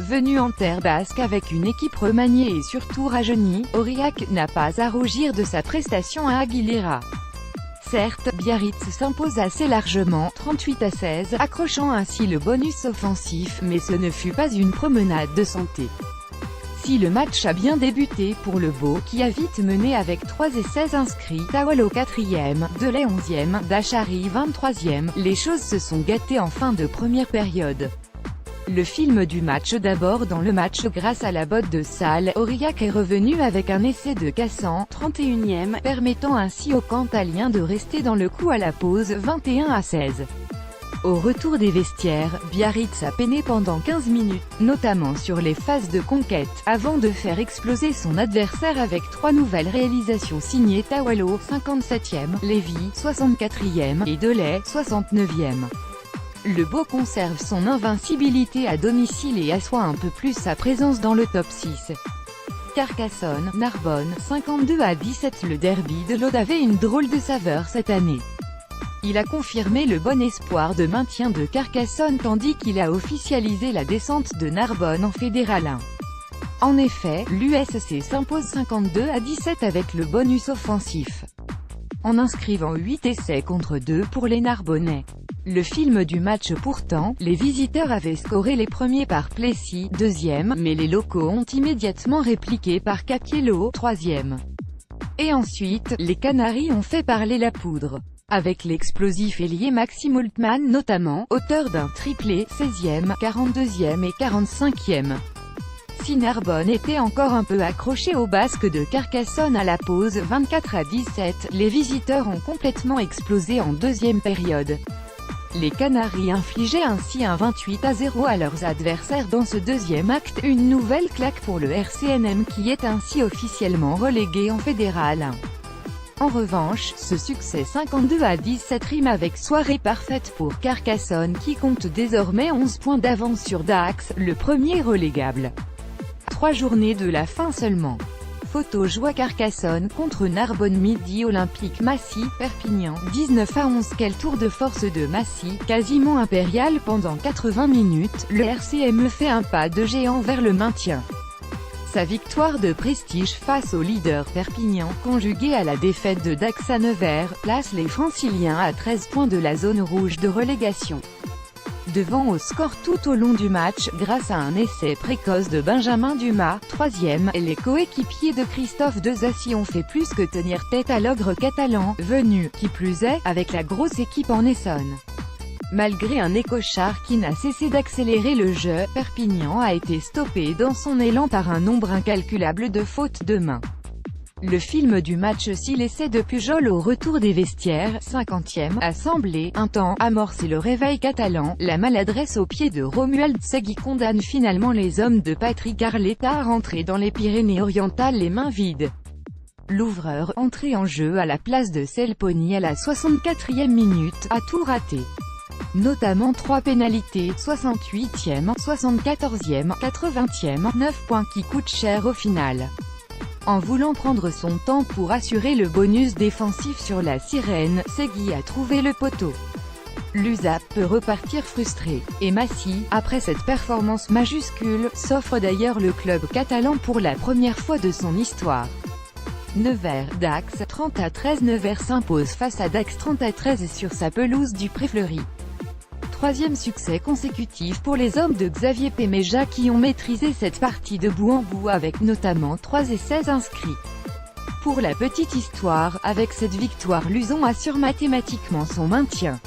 Venu en terre basque avec une équipe remaniée et surtout rajeunie, Aurillac n'a pas à rougir de sa prestation à Aguilera. Certes, Biarritz s'impose assez largement, 38-16, accrochant ainsi le bonus offensif, mais ce ne fut pas une promenade de santé. Si le match a bien débuté pour le Beau qui a vite mené avec 3 essais inscrits, Tawalo 4e, Delay 11e, Dachary 23e, les choses se sont gâtées en fin de première période. Le film du match d'abord dans le match grâce à la botte de Salle, Aurillac est revenu avec un essai de Cassan, 31e, permettant ainsi aux Cantaliens de rester dans le coup à la pause, 21-16. Au retour des vestiaires, Biarritz a peiné pendant 15 minutes, notamment sur les phases de conquête, avant de faire exploser son adversaire avec 3 nouvelles réalisations signées Tawalo, 57e, Lévy, 64e, et Delay, 69e. Le Beau conserve son invincibilité à domicile et assoit un peu plus sa présence dans le top 6. Carcassonne, Narbonne, 52-17. Le derby de l'Aude avait une drôle de saveur cette année. Il a confirmé le bon espoir de maintien de Carcassonne tandis qu'il a officialisé la descente de Narbonne en Fédéral 1. En effet, l'USC s'impose 52-17 avec le bonus offensif, en inscrivant 8 essais contre 2 pour les Narbonnais. Le film du match pourtant, les visiteurs avaient scoré les premiers par Plessis, 2e, mais les locaux ont immédiatement répliqué par Capiello, 3e. Et ensuite, les Canaries ont fait parler la poudre, avec l'explosif ailier Maxime Hultmann notamment, auteur d'un triplé, 16e, 42e et 45e. Si Narbonne était encore un peu accroché au basque de Carcassonne à la pause, 24-17, les visiteurs ont complètement explosé en deuxième période. Les Canaries infligeaient ainsi un 28-0 à leurs adversaires dans ce deuxième acte, une nouvelle claque pour le RCNM qui est ainsi officiellement relégué en Fédéral 1. En revanche, ce succès 52-17 rime avec soirée parfaite pour Carcassonne qui compte désormais 11 points d'avance sur Dax, le premier relégable. 3 journées de la fin seulement. Photo joie Carcassonne contre Narbonne midi Olympique Massy, Perpignan, 19-11. Quel tour de force de Massy, quasiment impérial pendant 80 minutes, le RCM fait un pas de géant vers le maintien. Sa victoire de prestige face au leader Perpignan, conjuguée à la défaite de Dax à Nevers, place les Franciliens à 13 points de la zone rouge de relégation. Devant au score tout au long du match, grâce à un essai précoce de Benjamin Dumas, 3e, les coéquipiers de Christophe Desassy ont fait plus que tenir tête à l'ogre catalan, venu, qui plus est, avec la grosse équipe en Essonne. Malgré un écochard qui n'a cessé d'accélérer le jeu, Perpignan a été stoppé dans son élan par un nombre incalculable de fautes de main. Le film du match si l'essai de Pujol au retour des vestiaires, 50e, a semblé, un temps, amorcer le réveil catalan, la maladresse au pied de Romuald Segui condamne finalement les hommes de Patrick Arletta à rentrer dans les Pyrénées-Orientales les mains vides. L'ouvreur, entré en jeu à la place de Selponi à la 64e minute, a tout raté. Notamment 3 pénalités, 68e, 74e, 80e, 9 points qui coûtent cher au final. En voulant prendre son temps pour assurer le bonus défensif sur la sirène, Segui a trouvé le poteau. L'USAP peut repartir frustré. Et Massy, après cette performance majuscule, s'offre d'ailleurs le club catalan pour la première fois de son histoire. Nevers, Dax, 30-13. Nevers s'impose face à Dax 30-13 sur sa pelouse du Pré-Fleury. 3e succès consécutif pour les hommes de Xavier Péméja qui ont maîtrisé cette partie de bout en bout avec notamment 3 essais inscrits. Pour la petite histoire, avec cette victoire Luzon assure mathématiquement son maintien.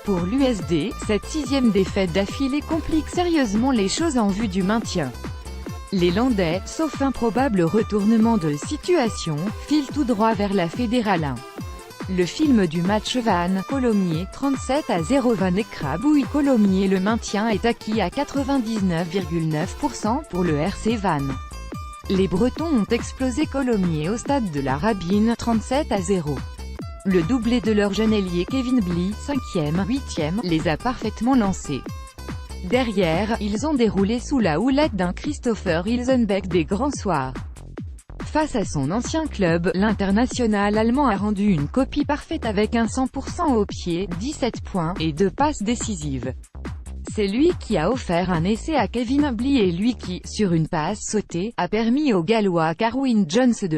Pour l'USD, cette 6e défaite d'affilée complique sérieusement les choses en vue du maintien. Les Landais, sauf un probable retournement de situation, filent tout droit vers la Fédérale 1. Le film du match Vannes, Colomiers, 37-0. Vannes écrabouille Colomiers. Le maintien est acquis à 99,9% pour le RC Vannes. Les Bretons ont explosé Colomiers au stade de la Rabine, 37-0. Le doublé de leur jeune ailier Kevin Bly, 5e, 8e, les a parfaitement lancés. Derrière, ils ont déroulé sous la houlette d'un Christopher Ilsenbeck des grands soirs. Face à son ancien club, l'international allemand a rendu une copie parfaite avec un 100% au pied, 17 points, et 2 passes décisives. C'est lui qui a offert un essai à Kevin Bly et lui qui, sur une passe sautée, a permis au Gallois Carwin Jones de